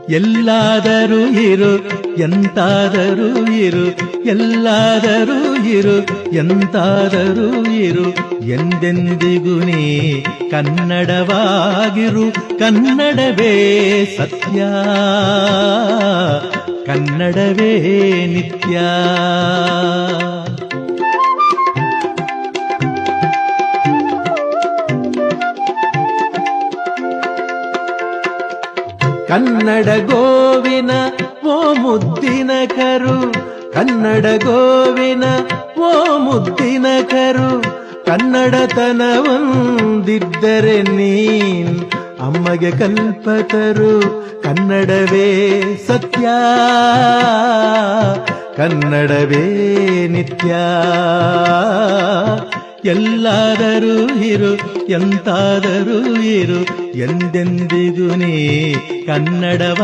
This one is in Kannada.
ಎಲ್ಲಾದರೂ ಇರು ಎಂತಾದರೂ ಇರು, ಎಲ್ಲಾದರೂ ಇರು ಎಂತಾದರೂ ಇರು, ಎಂದೆಂದಿಗೂ ನೀ ಕನ್ನಡವಾಗಿರು. ಕನ್ನಡವೇ ಸತ್ಯ, ಕನ್ನಡವೇ ನಿತ್ಯ. ಕನ್ನಡ ಗೋವಿನ ಓ ಮುದ್ದಿನ ಕರು, ಕನ್ನಡ ಗೋವಿನ ಓ ಮುದ್ದಿನ ಕರು, ಕನ್ನಡತನವೊಂದಿದ್ದರೆ ನೀನ್ ಅಮ್ಮಗೆ ಕಲ್ಪತರು. ಕನ್ನಡವೇ ಸತ್ಯ, ಕನ್ನಡವೇ ನಿತ್ಯ. ಎಲ್ಲಾದರೂ ಇರು ಎಂತಾದರೂ ಇರು, ಎಂದೆಂದಿಗೂ ನೀ ಕನ್ನಡವ